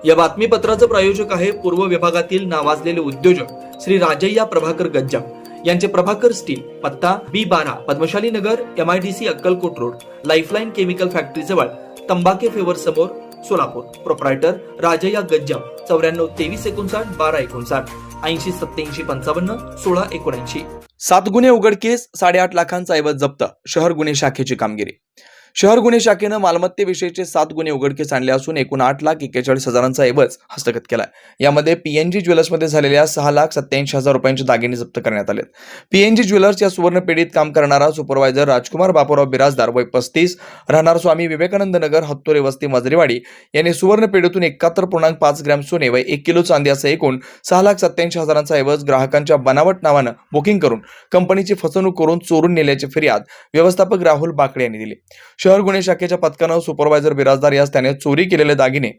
या बातमीपत्राचं प्रायोजक आहे पूर्व विभागातील नावाजलेले उद्योजक श्री राजय्या प्रभाकर गज्जाम यांचे प्रभाकर स्टील, पत्ता B12 पद्मशाली नगर, MIDC Akkalkot road, lifeline chemical factory जवळ, तंबाके फेवर समोर, सोलापूर. प्रोप्रायटर राजय्या गज्जाम 94 23 59 12 59 80 87 55 16 79. 7 गुन्हे उघडकीस, 8.5 लाखांचा ऐवज जप्त. शहर गुन्हे शाखेची कामगिरी. शहर गुन्हे शाखेनं मालमत्तेविषयीचे 7 गुन्हे उघडकीस आणले असून एकूण 8,41,40,000चा ऐवज हस्तगत केलाय. यामध्ये PNG ज्वेलर्समध्ये झालेल्या 6,87,000 रुपयांचे दागिने जप्त करण्यात आले. PNG ज्वेलर्स या सुवर्ण पेढीत काम करणारा सुपरवायझर राजकुमार बापूराव बिराजदार वय 35 राहणार स्वामी विवेकानंद नगर, हत्तोरे वस्ती, मजरेवाडी यांनी सुवर्ण पेढीतून 71.5 ग्रॅम सोने व 1 किलो चांदी असे एकूण 6,87,000चा ऐवज ग्राहकांच्या बनावट नावानं बुकिंग करून कंपनीची फसवणूक करून चोरून नेल्याची फिर्याद व्यवस्थापक राहुल बाकडे यांनी दिली. शहर गुन्हे शाखेच्या पथकानं सुपरवायझर बिराजदार यास त्याने चोरी केलेले दागिने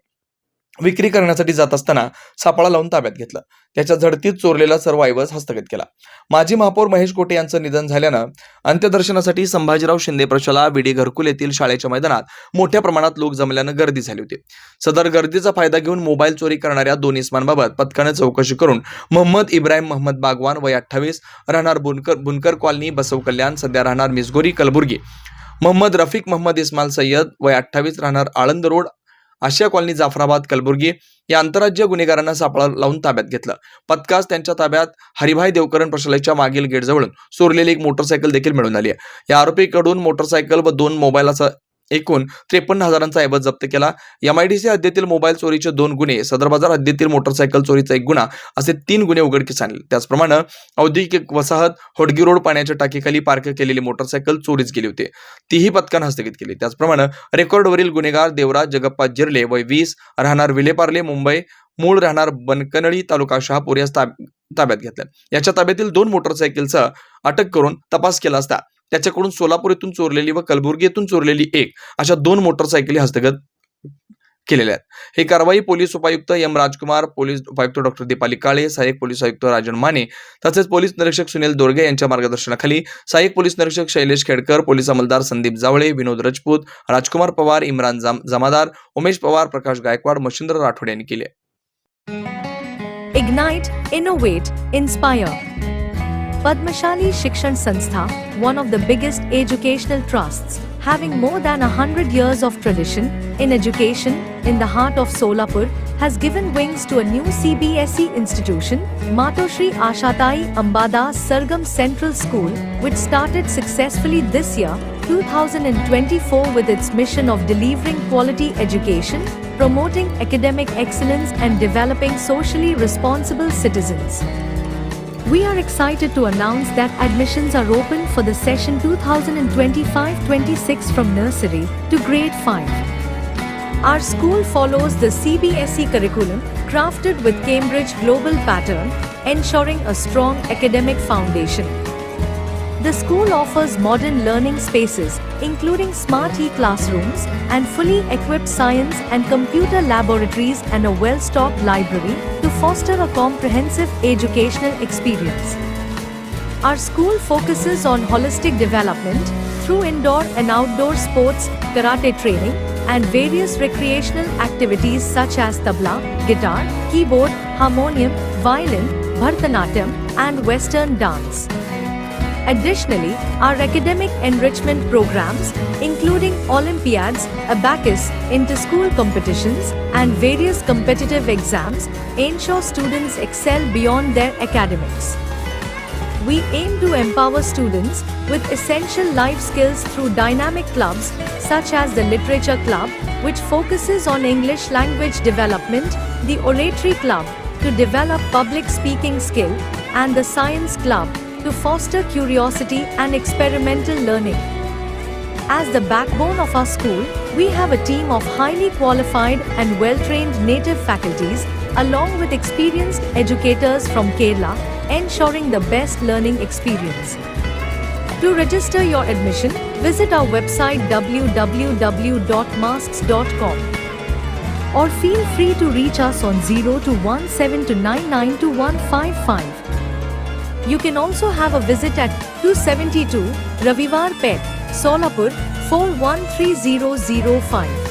विक्री करण्यासाठी जात असताना सापळा लावून ताब्यात घेतलं. त्याच्या झडतीत चोरलेला सर्व ऐवज हस्तगत केला. माजी महापौर महेश कोटे यांचं निधन झाल्यानं अंत्यदर्शनासाठी संभाजीराव शिंदे प्रशाला विडी घरकुल येथील शाळेच्या मैदानात मोठ्या प्रमाणात लोक जमल्यानं गर्दी झाली होती. सदर गर्दीचा फायदा घेऊन मोबाईल चोरी करणाऱ्या 2 इसमांबाबत पथकाने चौकशी करून मोहम्मद इब्राहिम महम्मद बागवान वय 28 राहणार बुनकर कॉलनी, बसव कल्याण, सध्या राहणार मिसगोरी, कलबुर्गी, मोहम्मद रफिक मोहम्मद इस्माल सय्यद वय 28 राहणार आळंद रोड, आशिया कॉलनी, जाफराबाद, कलबुर्गी या आंतरराज्य गुन्हेगारांना सापळा लावून ताब्यात घेतलं. पथकास त्यांच्या ताब्यात हरिभाई देवकरण प्रशालेच्या मागील गेटजवळून चोरलेली एक मोटरसायकल देखील मिळून आली आहे. या आरोपीकडून मोटरसायकल व 2 मोबाईलचा एकूण 53,000चा ऐवज जप्त केला. MIDC हद्दीतील मोबाईल चोरीचे 2 गुन्हे, सदर बाजार हद्दीतील मोटरसायकल चोरीचा 1 गुन्हा असे 3 गुन्हे उघडकीस आणले. त्याचप्रमाणे औद्योगिक वसाहत होडगी रोड पाण्याच्या टाकीखाली पार्क केलेली मोटरसायकल चोरीस गेली होती, तीही पथकानं हस्तगत केली. त्याचप्रमाणे रेकॉर्डवरील गुन्हेगार देवराज जगप्पा जिर्ले वय 20 राहणार विलेपार्ले, मुंबई, मूळ राहणार बनकनळी, तालुका शहापूर यास ताब्यात घेतलं. याच्या ताब्यातील 2 मोटरसायकलचा अटक करून तपास केला असता त्याच्याकडून सोलापूर येथून चोरलेली व कलबुर्गी येथून चोरलेली 1 अशा 2 मोटरसायकली हस्तगत केलेल्या आहेत. ही कारवाई पोलीस उपायुक्त M राजकुमार, पोलीस उपायुक्त डॉ दीपाली काळे, सहाय्यक पोलीस आयुक्त राजन माने तसेच पोलीस निरीक्षक सुनील दोरगे यांच्या मार्गदर्शनाखाली सहाय्यक पोलीस निरीक्षक शैलेश खेडकर, पोलीस अंमलदार संदीप जावळे, विनोद राजपूत, राजकुमार पवार, इम्रान जमादार, उमेश पवार, प्रकाश गायकवाड, मच्छिंद्र राठोड यांनी केले. Ignite, innovate, inspire. Padmashali Shikshan Sanstha, one of the biggest educational trusts, having more than 100 years of tradition in education in the heart of Solapur, has given wings to a new CBSE institution, Matoshri Ashatai Ambadas Sargam Central School, which started successfully this year, 2024, with its mission of delivering quality education, promoting academic excellence and developing socially responsible citizens. We are excited to announce that admissions are open for the session 2025-26 from nursery to grade 5. Our school follows the CBSE curriculum crafted with Cambridge Global Pattern, ensuring a strong academic foundation. The school offers modern learning spaces, including smart e-classrooms and fully equipped science and computer laboratories and a well-stocked library to foster a comprehensive educational experience. Our school focuses on holistic development through indoor and outdoor sports, karate training, and various recreational activities such as tabla, guitar, keyboard, harmonium, violin, Bharatanatyam, and Western dance. Additionally, our academic enrichment programs, including Olympiads, abacus, inter-school competitions, and various competitive exams, ensure students excel beyond their academics. We aim to empower students with essential life skills through dynamic clubs such as the Literature Club, which focuses on English language development, the Oratory Club to develop public speaking skill, and the Science Club to foster curiosity and experimental learning. As the backbone of our school, we have a team of highly qualified and well-trained native faculties, along with experienced educators from Kerala, ensuring the best learning experience. To register your admission, visit our website www.masks.com or feel free to reach us on 0217299255. You can also have a visit at 272 Ravivar Pet, Solapur 413005.